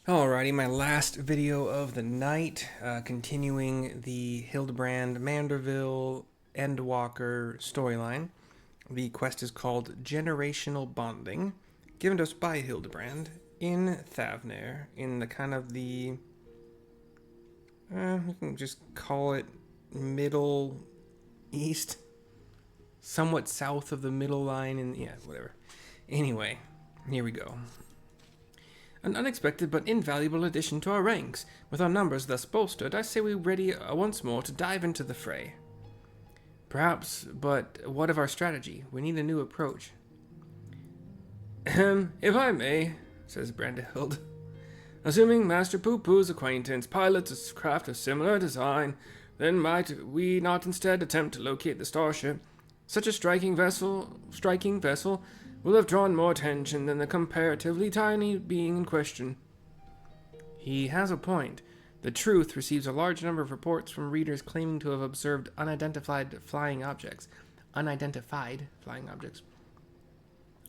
Alrighty, my last video of the night, continuing the Hildebrand, Manderville, Endwalker storyline. The quest is called Generational Bonding, given to us by Hildebrand in Thavnair, in the kind of the, we can just call it Middle East, somewhat south of the middle line, and yeah, whatever. Anyway, here we go. An unexpected but invaluable addition to our ranks. With our numbers thus bolstered, I say we ready once more to dive into the fray. Perhaps, but what of our strategy? We need a new approach. If I may, says Brandihild. Assuming Master PuPu's acquaintance pilots a craft of similar design, then might we not instead attempt to locate the starship? Such a striking vessel will have drawn more attention than the comparatively tiny being in question. He has a point. The Truth receives a large number of reports from readers claiming to have observed unidentified flying objects.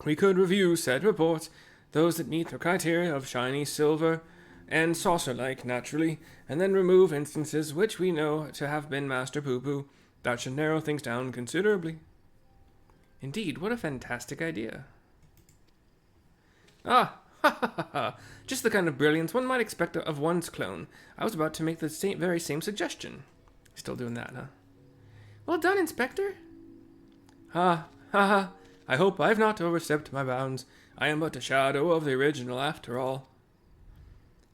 We could review said reports, those that meet the criteria of shiny, silver, and saucer-like, naturally, and then remove instances which we know to have been Master PuPu. That should narrow things down considerably. Indeed, what a fantastic idea. Ah, ha ha ha ha. Just the kind of brilliance one might expect of one's clone. I was about to make the very same suggestion. Still doing that, huh? Well done, Inspector. Ha ha. I hope I've not overstepped my bounds. I am but a shadow of the original after all.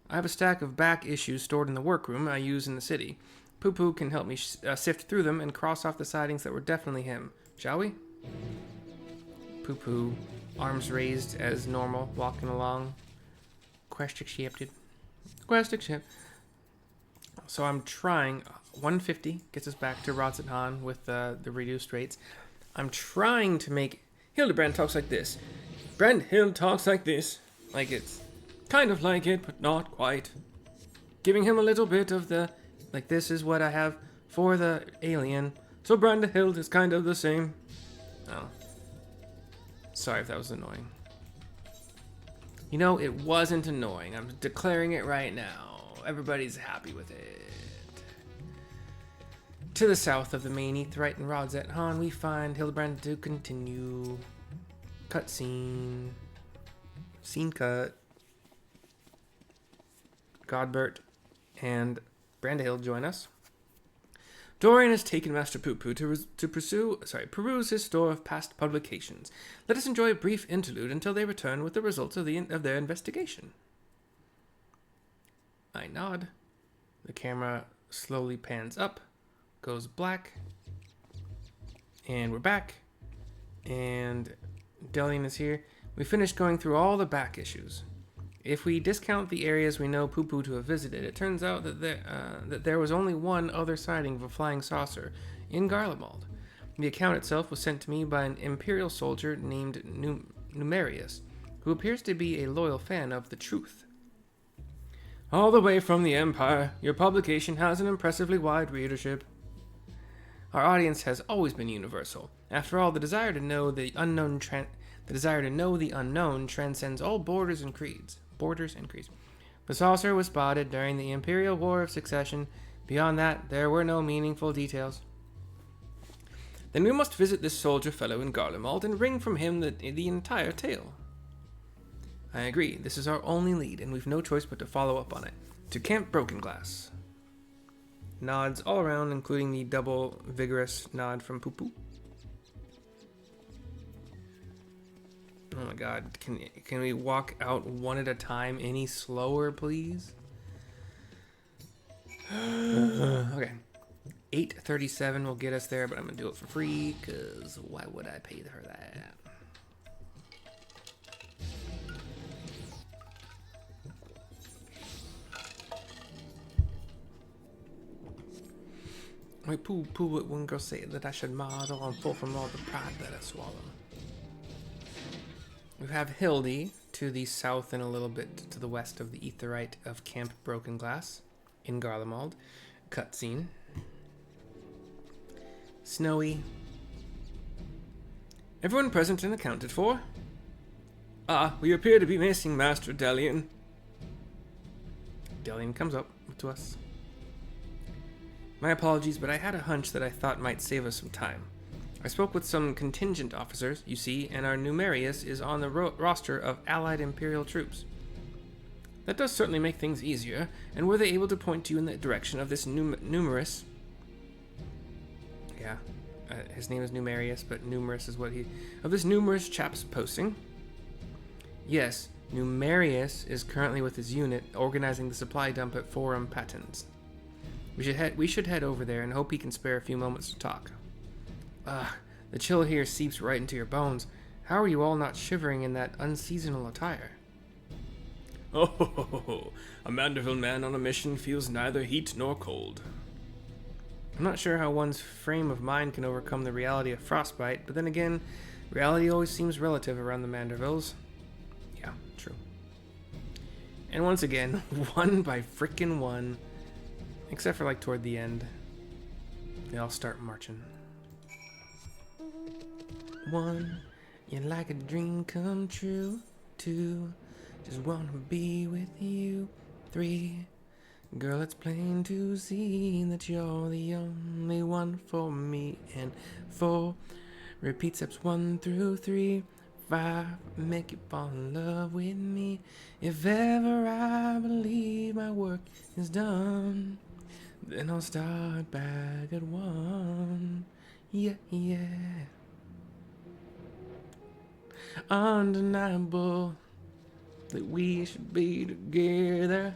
I have a stack of back issues stored in the workroom I use in the city. PuPu can help me sift through them and cross off the sightings that were definitely him. Shall we? PuPu, arms raised as normal, walking along. Quest accepted. Quest accepted. So I'm trying. 150 gets us back to Rodsethan with the reduced rates. I'm trying to make Hildebrand talks like this. Brandihild talks like this. Like it's kind of like it, but not quite. Giving him a little bit of the, like this is what I have for the alien. So Brandihild is kind of the same. Oh. Sorry if that was annoying. You know, it wasn't annoying. I'm declaring it right now. Everybody's happy with it. To the south of the main Aetheryte and Rodsethan, we find Hildebrand to continue. Cutscene. Scene cut. Godbert and Brandihild join us. Dorian has taken Master PuPu to peruse his store of past publications. Let us enjoy a brief interlude until they return with the results of their investigation. I nod. The camera slowly pans up, goes black, and we're back. And Delion is here. We finished going through all the back issues. If we discount the areas we know PuPu to have visited, it turns out that there was only one other sighting of a flying saucer in Garlemald. The account itself was sent to me by an Imperial soldier named Numerius, who appears to be a loyal fan of the Truth. All the way from the Empire, your publication has an impressively wide readership. Our audience has always been universal. After all, the desire to know the unknown transcends all borders and creeds. The saucer was spotted during the Imperial War of Succession. Beyond that, there were no meaningful details. Then we must visit this soldier fellow in Garlemald and wring from him the entire tale. I agree. This is our only lead, and we've no choice but to follow up on it. To Camp Broken Glass. Nods all around, including the double vigorous nod from PuPu. Oh my god, can we walk out one at a time any slower, please? Okay. 8:37 will get us there, but I'm going to do it for free, because why would I pay for that? My PuPu wouldn't go say that I should model and full from all the pride that I swallow. We have Hildy to the south and a little bit to the west of the Aetheryte of Camp Broken Glass in Garlemald. Cutscene. Snowy. Everyone present and accounted for? Ah, we appear to be missing Master Delion. Delion comes up to us. My apologies, but I had a hunch that I thought might save us some time. I spoke with some contingent officers, you see, and our Numerius is on the roster of allied Imperial troops. That does certainly make things easier, and were they able to point you in the direction of this numerous... Yeah, his name is Numerius, but numerous is what he... Of this numerous chap's posting? Yes, Numerius is currently with his unit, organizing the supply dump at Forum Patens. We should head over there and hope he can spare a few moments to talk. The chill here seeps right into your bones. How are you all not shivering in that unseasonal attire? Oh, a Manderville man on a mission feels neither heat nor cold. I'm not sure how one's frame of mind can overcome the reality of frostbite, but then again, reality always seems relative around the Mandervilles. Yeah, true. And once again, one by frickin' one. Except for, like, toward the end. They all start marching. 1, you're like a dream come true. 2, just wanna be with you. 3, girl, it's plain to see that you're the only one for me. And 4, repeat steps 1 through 3. 5, make you fall in love with me. If ever I believe my work is done, then I'll start back at 1. Yeah, yeah. Undeniable that we should be together.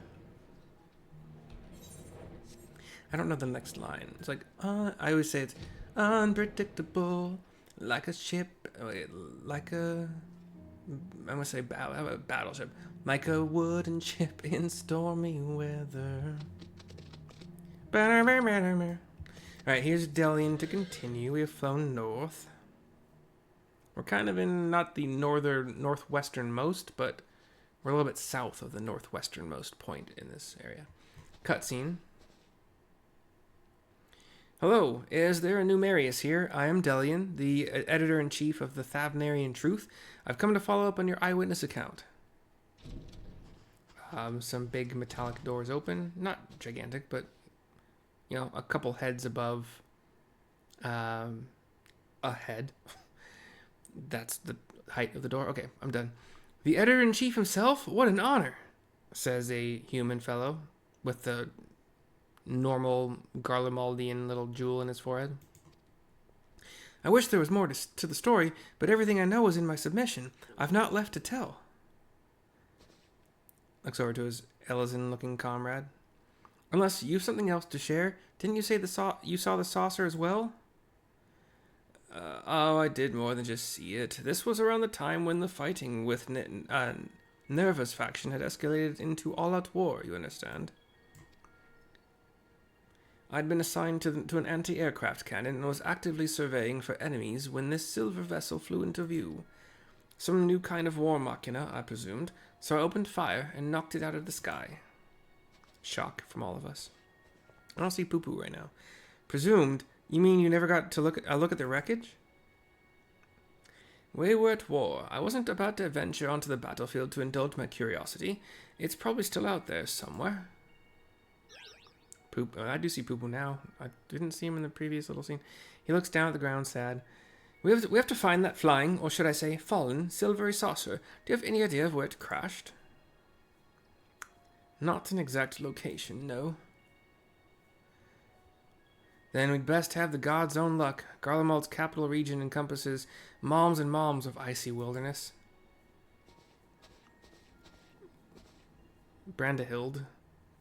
I don't know the next line. It's like, I always say it's unpredictable, like a ship, like a, I'm gonna say battleship, like a wooden ship in stormy weather. Alright, here's Delion to continue. We have flown north. We're kind of in not the northwesternmost, but we're a little bit south of the northwesternmost point in this area. Cutscene. Hello, is there a Numerius here? I am Delion, the editor-in-chief of the Thavnarian Truth. I've come to follow up on your eyewitness account. Some big metallic doors open. Not gigantic, but, you know, a couple heads above a head. That's the height of the door. Okay, I'm done. The editor-in-chief himself? What an honor, says a human fellow with the normal Garlemaldian little jewel in his forehead. I wish there was more to the story, but everything I know is in my submission. I've not left to tell. Looks over to his Ellison-looking comrade. Unless you've something else to share, didn't you say you saw the saucer as well? Oh, I did more than just see it. This was around the time when the fighting with Nerva's faction had escalated into all-out war, you understand? I'd been assigned to an anti-aircraft cannon and was actively surveying for enemies when this silver vessel flew into view. Some new kind of war machina, I presumed, so I opened fire and knocked it out of the sky. Shock from all of us. I don't see PuPu right now. Presumed? You mean you never got to look at the wreckage? We were at war. I wasn't about to venture onto the battlefield to indulge my curiosity. It's probably still out there somewhere. I do see PuPu now. I didn't see him in the previous little scene. He looks down at the ground, sad. We have to find that flying, or should I say, fallen, silvery saucer. Do you have any idea of where it crashed? Not an exact location, no. Then we'd best have the god's own luck. Garlemald's capital region encompasses malms and malms of icy wilderness. Brandihild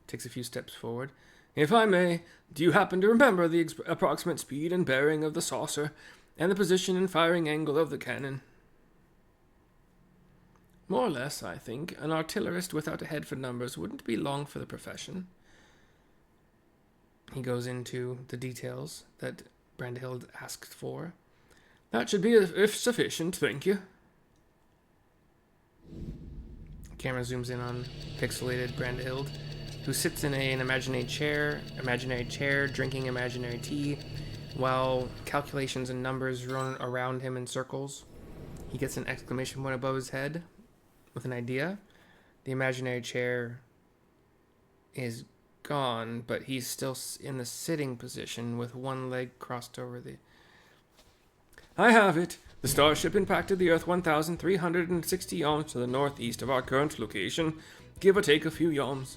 takes a few steps forward. If I may, do you happen to remember the approximate speed and bearing of the saucer, and the position and firing angle of the cannon? More or less, I think. An artillerist without a head for numbers wouldn't be long for the profession. He goes into the details that Brandihild asked for. That should be if sufficient, thank you. Camera zooms in on pixelated Brandihild, who sits in an imaginary chair, drinking imaginary tea, while calculations and numbers run around him in circles. He gets an exclamation point above his head with an idea. The imaginary chair is gone, but he's still in the sitting position with one leg crossed over the... I have it. The starship impacted the Earth 1,360 yalms to the northeast of our current location, give or take a few yalms.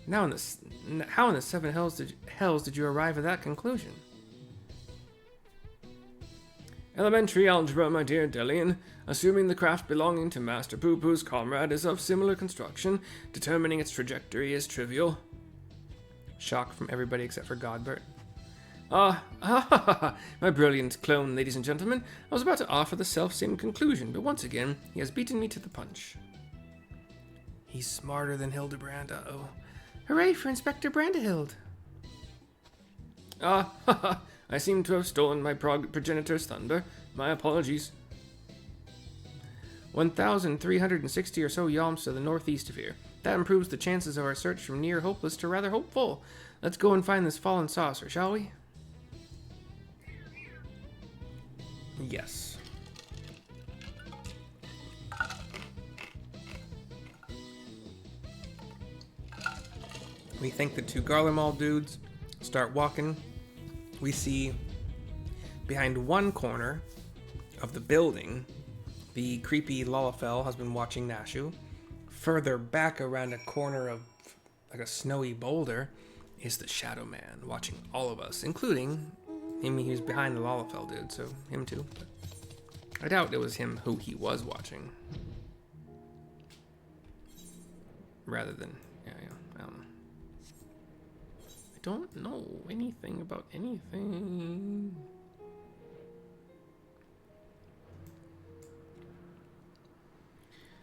How in the seven hells did you arrive at that conclusion? Elementary algebra, my dear Delion. Assuming the craft belonging to Master PuPu's comrade is of similar construction, determining its trajectory is trivial. Shock from everybody except for Godbert. My brilliant clone, ladies and gentlemen. I was about to offer the self-same conclusion, but once again, he has beaten me to the punch. He's smarter than Hildebrand, uh-oh. Hooray for Inspector Brandihild! I seem to have stolen my progenitor's thunder. My apologies. 1,360 or so yalms to the northeast of here. That improves the chances of our search from near hopeless to rather hopeful. Let's go and find this fallen saucer, shall we? Yes. We think the two Garlemald dudes start walking. We see behind one corner of the building, the creepy Lalafell has been watching Nashu. Further back around a corner of like a snowy boulder is the Shadow Man watching all of us, including him. He was behind the Lalafell dude, so him too. But I doubt it was him who he was watching. Rather than, yeah, I don't know. I don't know anything about anything.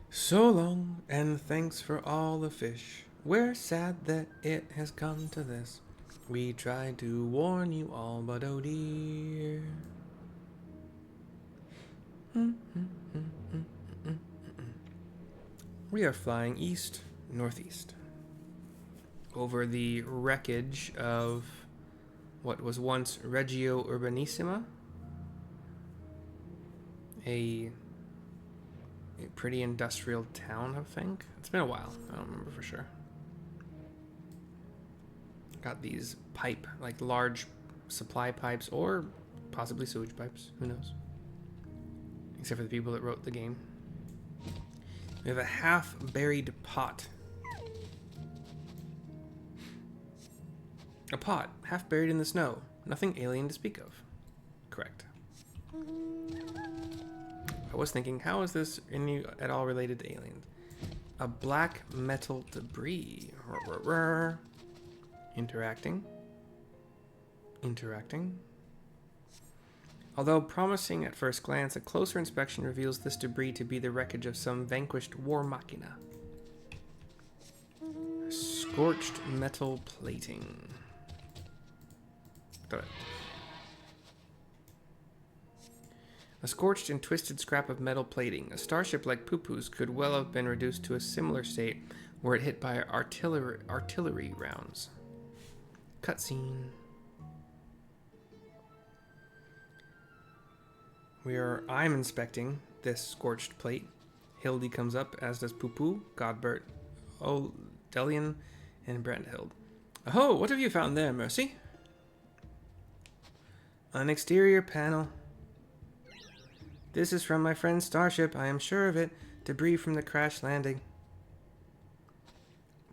So long, and thanks for all the fish. We're sad that it has come to this. We tried to warn you all, but oh dear. We are flying east, northeast, over the wreckage of what was once Regio Urbanissima, a pretty industrial town, I think. It's been a while. I don't remember for sure. Got these like large supply pipes, or possibly sewage pipes. Who knows? Except for the people that wrote the game. We have a half-buried pot. A pot, half buried in the snow. Nothing alien to speak of. Correct. I was thinking, how is this at all related to aliens? A black metal debris. Interacting. Although promising at first glance, a closer inspection reveals this debris to be the wreckage of some vanquished war machina. Scorched metal plating. A scorched and twisted scrap of metal plating. A starship like PuPu's could well have been reduced to a similar state were it hit by artillery rounds. Cutscene. I'm inspecting this scorched plate. Hildy comes up, as does PuPu, Godbert, Delion, and Brandihild. Oh, what have you found there, Mercy? An exterior panel. This is from my friend's starship, I am sure of it. Debris from the crash landing.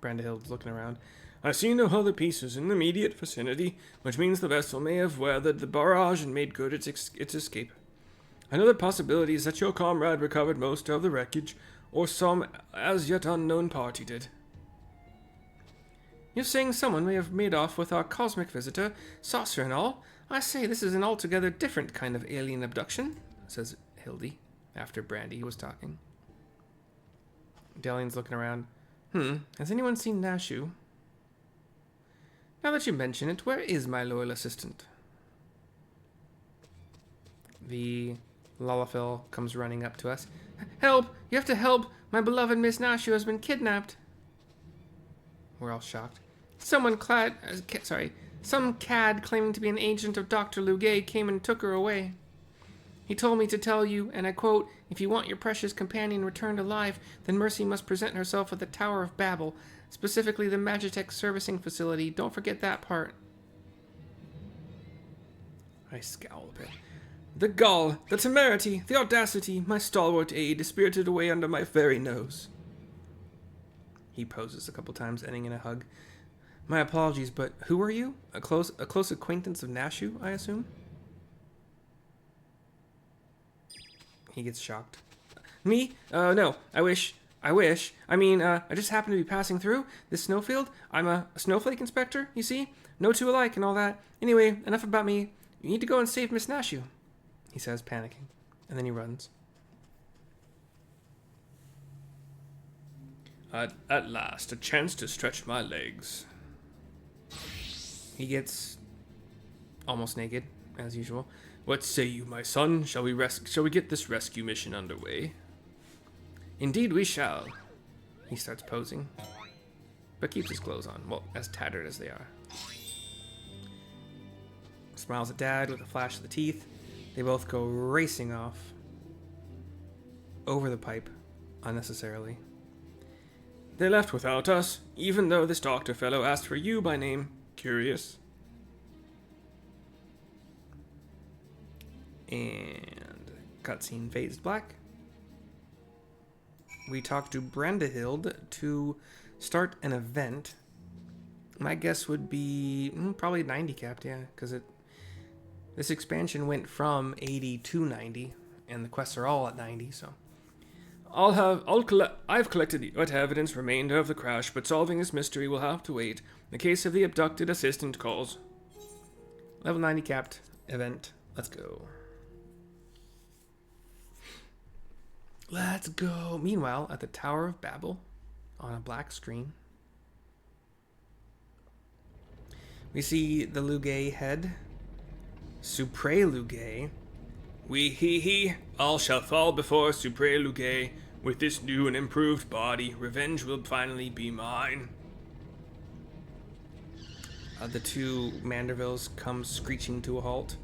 Brandihild's looking around. I see no other pieces in the immediate vicinity, which means the vessel may have weathered the barrage and made good its escape. Another possibility is that your comrade recovered most of the wreckage, or some as yet unknown party did. You're saying someone may have made off with our cosmic visitor, saucer and all? I say this is an altogether different kind of alien abduction, says Hildy, after Brandy was talking. Delion's looking around. Has anyone seen Nashu? Now that you mention it, where is my loyal assistant? The Lalafell comes running up to us. Help! You have to help! My beloved Miss Nashu has been kidnapped. We're all shocked. Some cad claiming to be an agent of Dr. Lugay came and took her away. He told me to tell you, and I quote, "If you want your precious companion returned alive, then Mercy must present herself at the Tower of Babel, specifically the Magitech servicing facility. Don't forget that part." I scowl a bit. The gall, the temerity, the audacity, my stalwart aide, spirited away under my very nose. He poses a couple times, ending in a hug. My apologies, but who are you? A close acquaintance of Nashu, I assume? He gets shocked. Me? No. I wish. I mean, I just happen to be passing through this snowfield. I'm a snowflake inspector, you see? No two alike and all that. Anyway, enough about me. You need to go and save Miss Nashu, he says, panicking. And then he runs. At last, a chance to stretch my legs. He gets almost naked, as usual. What say you, my son? Shall we get this rescue mission underway? Indeed we shall. He starts posing, but keeps his clothes on, well, as tattered as they are. Smiles at Dad with a flash of the teeth. They both go racing off over the pipe, unnecessarily. They left without us, even though this doctor fellow asked for you by name. Curious. And cutscene fades black. We talk to Brandihild to start an event. My guess would be probably 90 capped, yeah, because this expansion went from 80 to 90, and the quests are all at 90, so. I've collected what evidence remained of the crash, but solving this mystery will have to wait. The case of the abducted assistant calls. Level 90 capped event. Let's go. Let's go. Meanwhile, at the Tower of Babel, on a black screen, we see the Lugay head, Supre Lugay. He, all shall fall before Supre Lugay. With this new and improved body, revenge will finally be mine. The two Mandervilles come screeching to a halt.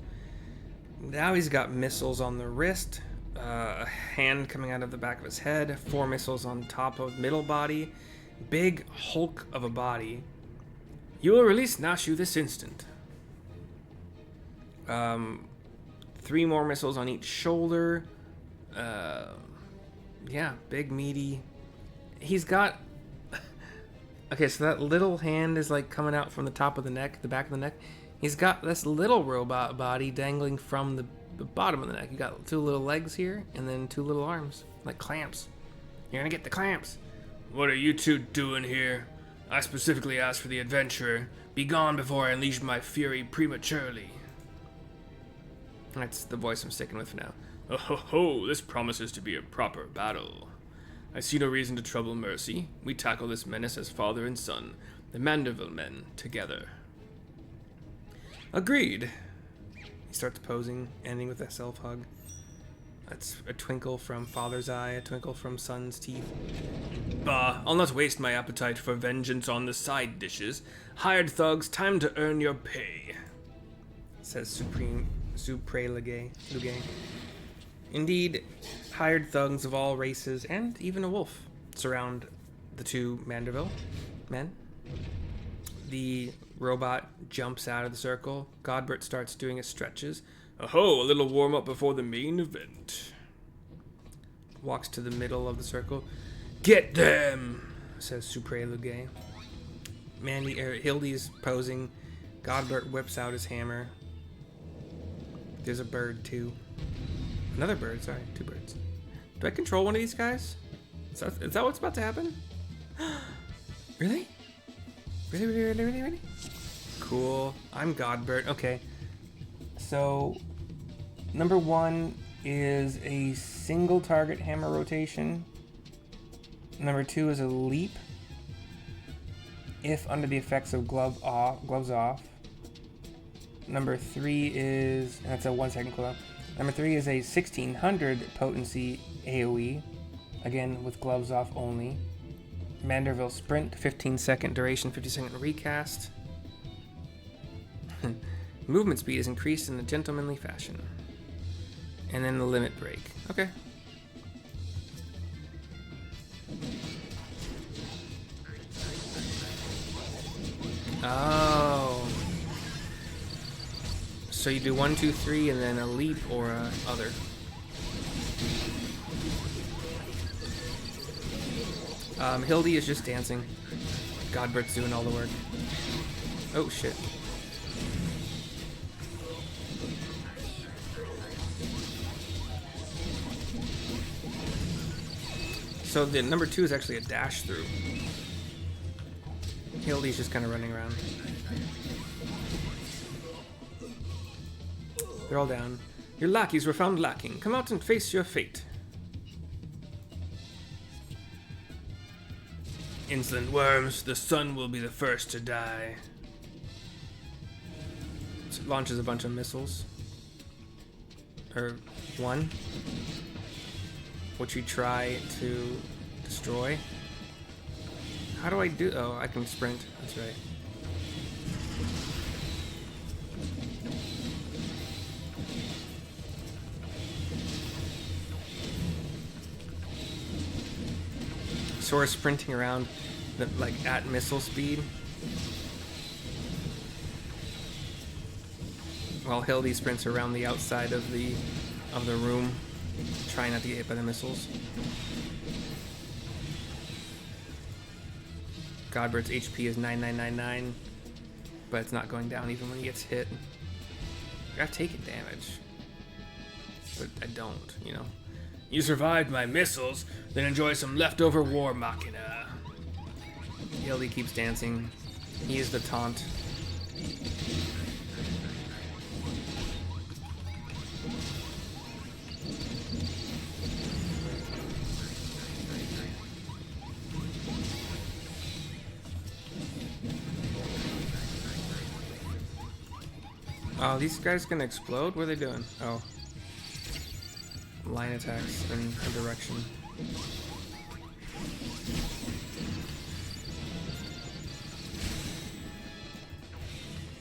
Now he's got missiles on the wrist, a hand coming out of the back of his head, 4 missiles on top of middle body, big hulk of a body. You will release Nashu this instant. 3 more missiles on each shoulder. Yeah, big meaty. He's got... Okay, so that little hand is like coming out from the top of the neck, the back of the neck. He's got this little robot body dangling from the bottom of the neck. You got 2 little legs here, and then 2 little arms, like clamps. You're gonna get the clamps. What are you two doing here? I specifically asked for the adventurer. Be gone before I unleash my fury prematurely. That's the voice I'm sticking with for now. Oh ho ho, this promises to be a proper battle. I see no reason to trouble Mercy. We tackle this menace as father and son, the Manderville men, together. Agreed. He starts posing, ending with a self-hug. That's a twinkle from father's eye, a twinkle from son's teeth. Bah, I'll not waste my appetite for vengeance on the side dishes. Hired thugs, time to earn your pay, says Supre Lugay. Indeed, hired thugs of all races, and even a wolf, surround the 2 Manderville men. The robot jumps out of the circle. Godbert starts doing his stretches. Oh, a little warm-up before the main event. Walks to the middle of the circle. Get them, says Supre Lugay. Hildy's posing. Godbert whips out his hammer. There's a bird, too. Another bird, sorry. 2 birds. Do I control one of these guys? Is that what's about to happen? Really? Really? Cool. I'm Godbert. Okay. So, number 1 is a single target hammer rotation. Number 2 is a leap. If under the effects of gloves off. Number 3 is, and that's a 1 second cooldown. Number 3 is a 1600 potency AoE, again with gloves off only. Manderville Sprint, 15 second duration, 50 second recast. Movement speed is increased in a gentlemanly fashion. And then the limit break. Okay. Oh. So you do 1, 2, 3, and then a leap or a other. Hildy is just dancing. Godbert's doing all the work. Oh shit. So the number 2 is actually a dash through. Hildy's just kind of running around. They're all down. Your lackeys were found lacking. Come out and face your fate. Insolent worms, the sun will be the first to die. It launches a bunch of missiles. Or one. Which you try to destroy. How do I do? Oh, I can sprint. That's right. So we're sprinting around, like at missile speed, while Hildy sprints around the outside of the room, trying not to get hit by the missiles. Godbert's HP is 9999, but it's not going down even when he gets hit. I've taken damage, but I don't, you know. You survived my missiles, then enjoy some leftover war machina. Hildy keeps dancing. He is the taunt. Oh, these guys gonna explode? What are they doing? Oh. Line attacks in a direction.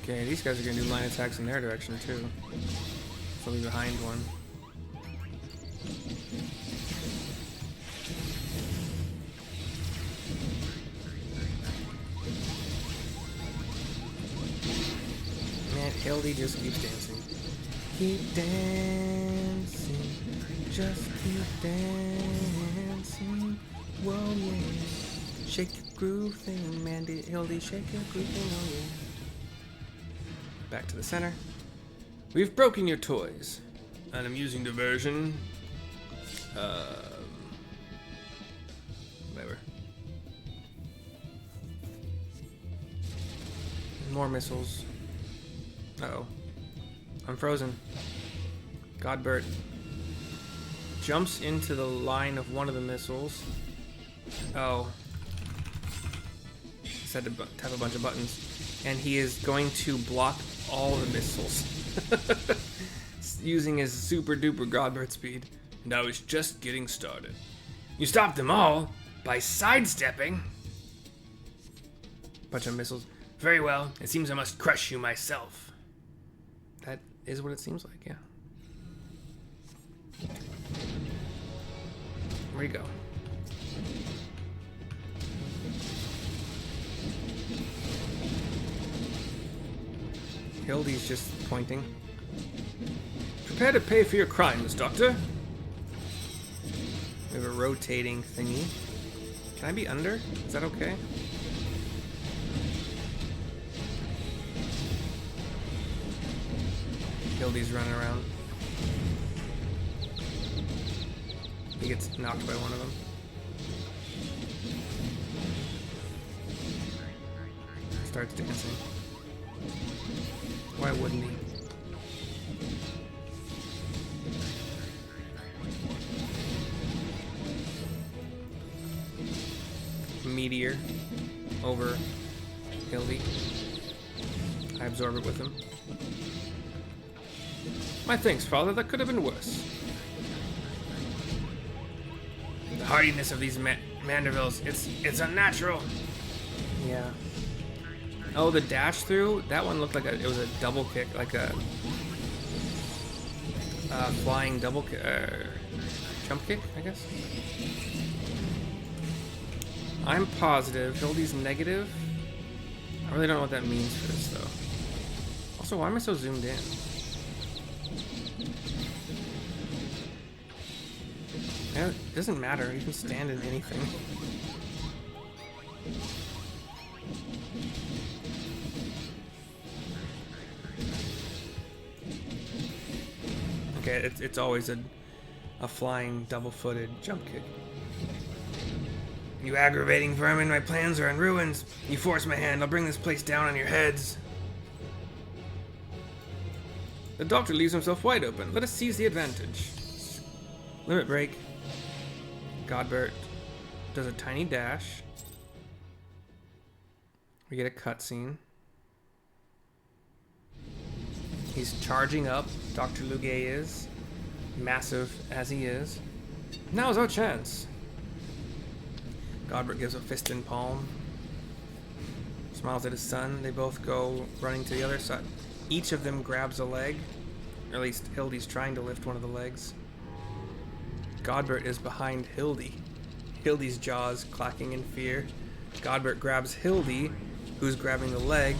Okay, these guys are gonna do line attacks in their direction too. So we'll be behind one. Man, Hildy just keeps dancing. Keep dancing. Just keep dancing. Whoa, yeah. Shake your groove thing, Mandy. Hildy, shake your groove thing, oh yeah. Back to the center. We've broken your toys. An amusing diversion. Whatever. More missiles. Uh-oh. I'm frozen. Godbert jumps into the line of one of the missiles. Oh. Just had to tap a bunch of buttons. And he is going to block all the missiles. Using his super duper Godbert speed. And I was just getting started. You stopped them all by sidestepping. Bunch of missiles. Very well. It seems I must crush you myself. That is what it seems like, yeah. Where'd he go? Hildy's just pointing. Prepare to pay for your crimes, Doctor. We have a rotating thingy. Can I be under? Is that okay? Hildy's running around. He gets knocked by one of them. Starts dancing. Why wouldn't he? Meteor over Hildy. I absorb it with him. My thanks, Father. That could have been worse. The hardiness of these Mandervilles, it's unnatural. Yeah. Oh, the dash through? That one looked like it was a double kick, like a Flying jump kick, I guess. I'm positive Hildy's negative. I really don't know what that means for this though. Also, why am I so zoomed in? Yeah, it doesn't matter. You can stand in anything. Okay, it's always a flying double-footed jump kick. You aggravating vermin, my plans are in ruins. You force my hand, I'll bring this place down on your heads. The doctor leaves himself wide open. Let us seize the advantage. Limit break. Godbert does a tiny dash. We get a cutscene. He's charging up. Dr. Lugay is. Massive as he is. Now's our chance. Godbert gives a fist and palm. Smiles at his son. They both go running to the other side. Each of them grabs a leg. Or at least Hildy's trying to lift one of the legs. Godbert is behind Hildy. Hildy's jaws clacking in fear. Godbert grabs Hildy, who's grabbing the leg.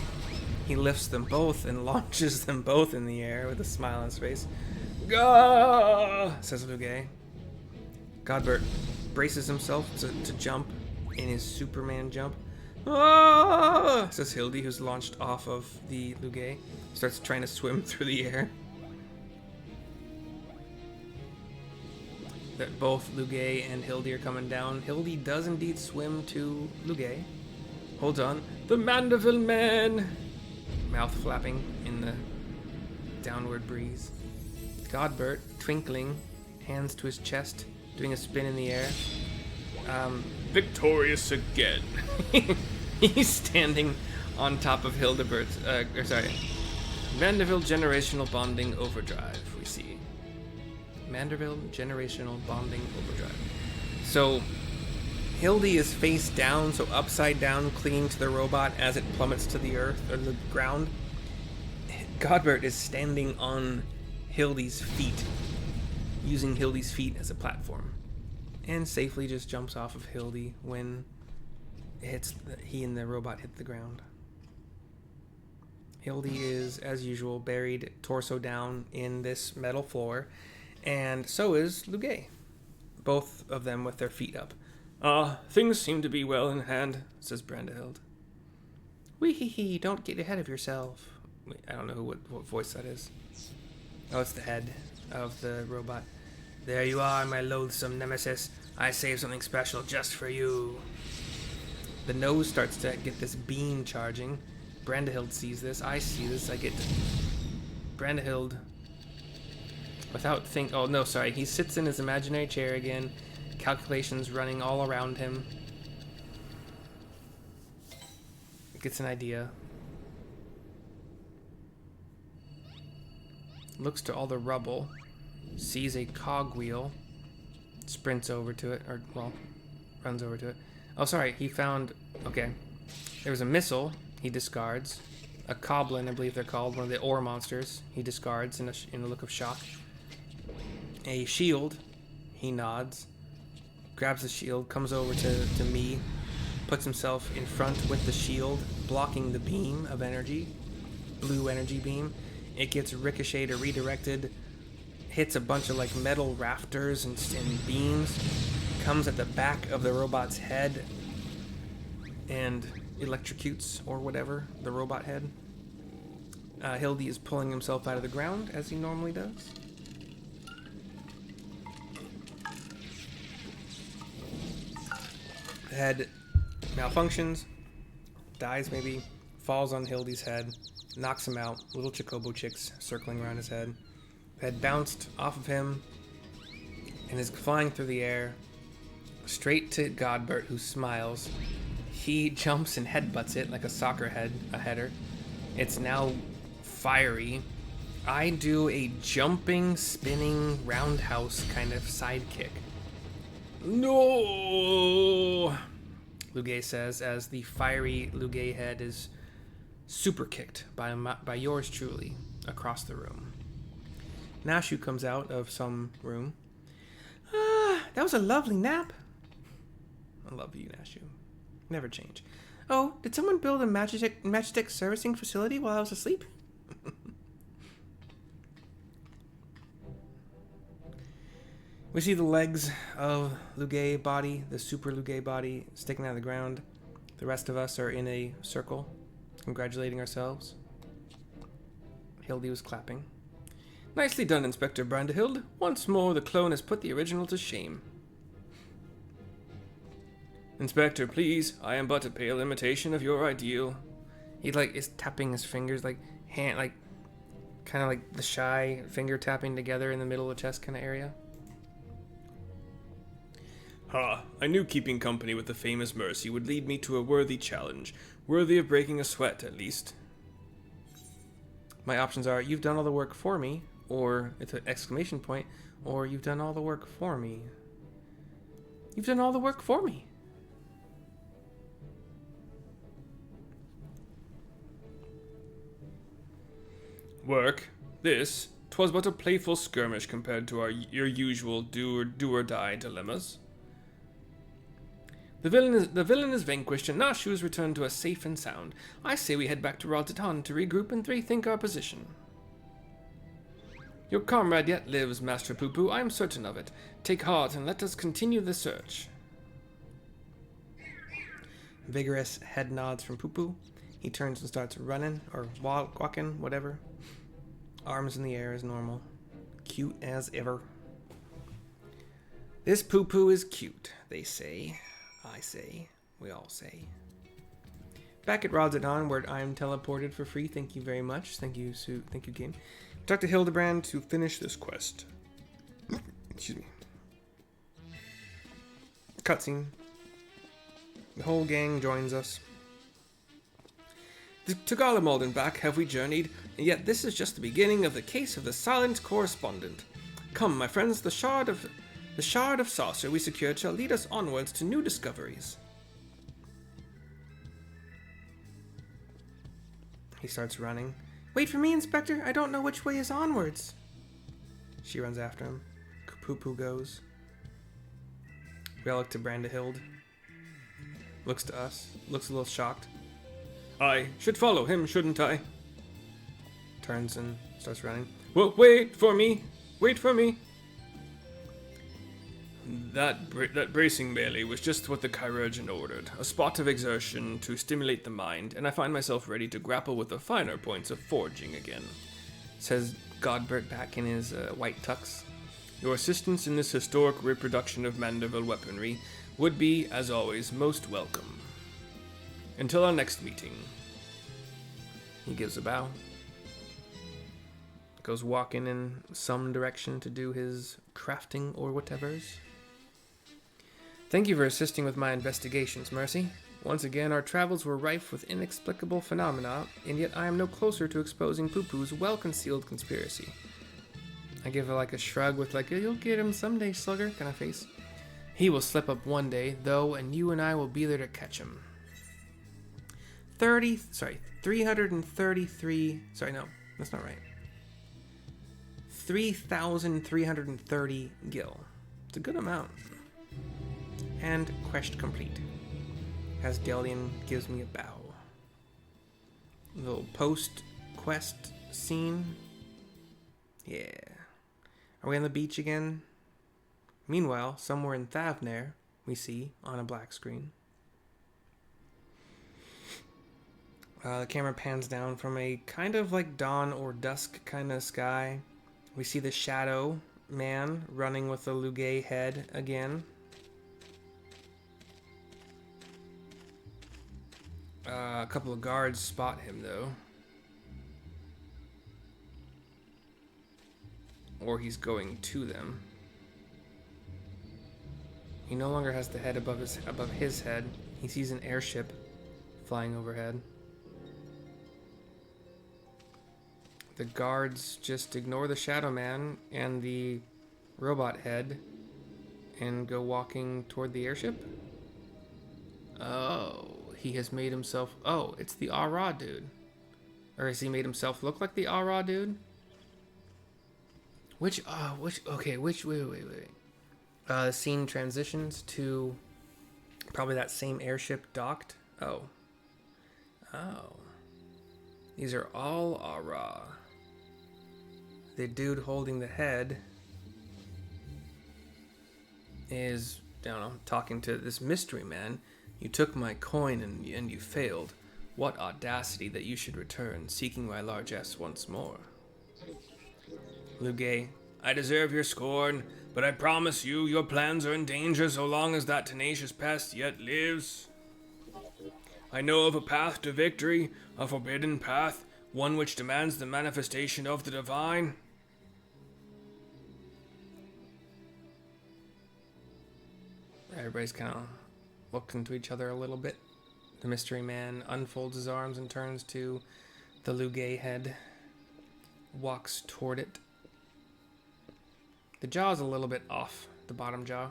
He lifts them both and launches them both in the air with a smile on his face. Gah! Says Lugay. Godbert braces himself to jump in his Superman jump. Ah! Says Hildy, who's launched off of the Lugay. Starts trying to swim through the air. That both Lugay and Hildy are coming down. Hildy does indeed swim to Lugay. Holds on. The Mandeville Man! Mouth flapping in the downward breeze. Godbert, twinkling, hands to his chest, doing a spin in the air. Victorious again. He's standing on top of Hildebert's, Mandeville Generational Bonding Overdrive, we see. Mandeville Generational Bonding Overdrive. So, Hildy is face down, so upside down, clinging to the robot as it plummets to the earth, or the ground. Godbert is standing on Hildy's feet, using Hildy's feet as a platform, and safely just jumps off of Hildy when he and the robot hit the ground. Hildy is, as usual, buried torso down in this metal floor, and so is Lugay. Both of them with their feet up. Things seem to be well in hand, says Brandihild. Wee-hee-hee, don't get ahead of yourself. Wait, I don't know what voice that is. Oh, it's the head of the robot. There you are, my loathsome nemesis. I saved something special just for you. The nose starts to get this beam charging. Brandihild sees this. I see this. I get Brandihild without oh no, sorry. He sits in his imaginary chair again. Calculations running all around him. Gets an idea. Looks to all the rubble. Sees a cogwheel. Sprints over to it, or well, runs over to it. Oh, sorry. He found. Okay, there was a missile. He discards. A Coblin, I believe they're called, one of the ore monsters. He discards in a look of shock. A shield. He nods. Grabs the shield, comes over to me, puts himself in front with the shield, blocking the beam of energy. Blue energy beam. It gets ricocheted or redirected, hits a bunch of like metal rafters and beams, comes at the back of the robot's head, and electrocutes or whatever the robot head. Hildy is pulling himself out of the ground as he normally does. The head malfunctions, dies maybe, falls on Hildy's head, knocks him out. Little Chocobo chicks circling around his head. Head bounced off of him and is flying through the air straight to Godbert, who smiles. He jumps and headbutts it like a soccer header. It's now fiery. I do a jumping, spinning, roundhouse kind of sidekick. No! Lugay says as the fiery Lugay head is super kicked by yours truly across the room. Nashu comes out of some room. Ah, that was a lovely nap. I love you, Nashu. Never change. Oh, did someone build a Magitech servicing facility while I was asleep? We see the legs of Lugay body, the super Lugay body, sticking out of the ground. The rest of us are in a circle, congratulating ourselves. Hildy was clapping. Nicely done, Inspector Brandihild. Once more, the clone has put the original to shame. Inspector, please. I am but a pale imitation of your ideal. He is tapping his fingers kind of like the shy finger tapping together in the middle of the chest kind of area. Ha! I knew keeping company with the famous Mercy would lead me to a worthy challenge, worthy of breaking a sweat at least. My options are, you've done all the work for me, or it's an exclamation point, or you've done all the work for me. You've done all the work for me. Work? This? 'Twas but a playful skirmish compared to your usual do or die dilemmas. The villain is vanquished, and Nashu is returned to us safe and sound. I say we head back to Raltitan to regroup and rethink our position. Your comrade yet lives, Master PuPu. I am certain of it. Take heart and let us continue the search. Vigorous head nods from PuPu. He turns and starts running, or walking, whatever. Arms in the air as normal. Cute as ever. This PuPu is cute, they say. I say. We all say. Back at Raltitan, where I am teleported for free. Thank you very much. Thank you, Sue. Thank you, game. Talk to Hildebrand to finish this quest. Excuse me. Cutscene. The whole gang joins us. To Garlemald and back have we journeyed, and yet this is just the beginning of the case of the silent correspondent. Come, my friends, the shard of saucer we secured shall lead us onwards to new discoveries. He starts running. Wait for me, Inspector. I don't know which way is onwards. She runs after him. PuPu goes. We all look to Brandihild. Looks to us. Looks a little shocked. I should follow him, shouldn't I? Turns and starts running. Well, wait for me. Wait for me. That bracing melee was just what the chirurgeon ordered. A spot of exertion to stimulate the mind, and I find myself ready to grapple with the finer points of forging again. Says Godbert back in his white tux. Your assistance in this historic reproduction of Mandeville weaponry would be, as always, most welcome. Until our next meeting. He gives a bow. Goes walking in some direction to do his crafting or whatevers. Thank you for assisting with my investigations, Mercy. Once again, our travels were rife with inexplicable phenomena, and yet I am no closer to exposing PuPu's well-concealed conspiracy. I give her a shrug with you'll get him someday, slugger, kind of face. He will slip up one day, though, and you and I will be there to catch him. 333, no, that's not right. 3,330 gil. It's a good amount. And quest complete. As Delion gives me a bow. Little post-quest scene. Yeah. Are we on the beach again? Meanwhile, somewhere in Thavner, we see, on a black screen, the camera pans down from a kind of dawn or dusk kind of sky. We see the shadow man running with the Lugay head again. A couple of guards spot him, though. Or he's going to them. He no longer has the head above his head. He sees an airship flying overhead. The guards just ignore the Shadow Man and the robot head and go walking toward the airship. Oh, he has made himself... Oh, it's the Ara dude. Or has he made himself look like the Ara dude? Okay, wait. The scene transitions to probably that same airship docked. Oh. These are all Ara. The dude holding the head is, I don't know, talking to this mystery man. You took my coin and you failed. What audacity that you should return, seeking my largesse once more. Lugay, I deserve your scorn, but I promise you your plans are in danger so long as that tenacious pest yet lives. I know of a path to victory, a forbidden path, one which demands the manifestation of the divine. Everybody's kind of looking to each other a little bit. The mystery man unfolds his arms and turns to the Lugay head, walks toward it. The jaw's a little bit off, the bottom jaw.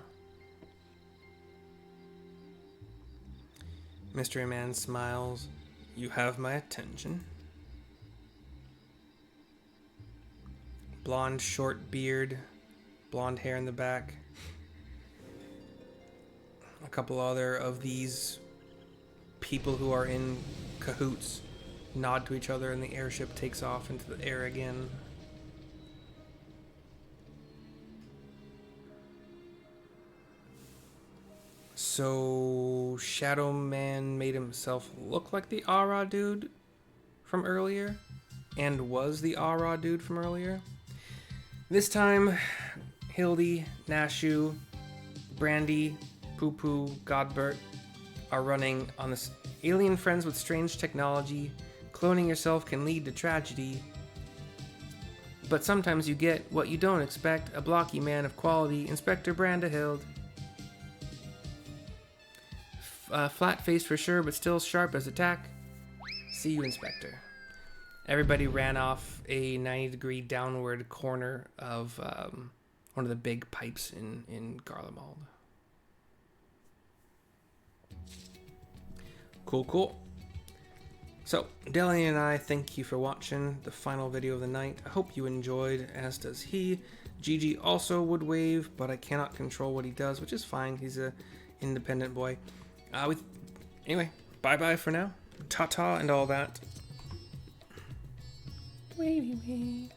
Mystery man smiles. You have my attention. Blonde, short beard, blonde hair in the back. A couple other of these people who are in cahoots nod to each other, and the airship takes off into the air again. So Shadow Man made himself look like the Ara dude from earlier, and was the Ara dude from earlier. This time, Hildy, Nashu, Brandy, PuPu, Godbert are running on this alien friends with strange technology. Cloning yourself can lead to tragedy, but sometimes you get what you don't expect, a blocky man of quality, Inspector Brandihild. Flat-faced for sure, but still sharp as attack. See you, Inspector. Everybody ran off a 90-degree downward corner of one of the big pipes in Garlemald. Cool. So, Delion and I thank you for watching the final video of the night. I hope you enjoyed, as does he. Gigi also would wave, but I cannot control what he does, which is fine. He's a independent boy. Anyway, bye-bye for now. Ta-ta and all that. Wavy.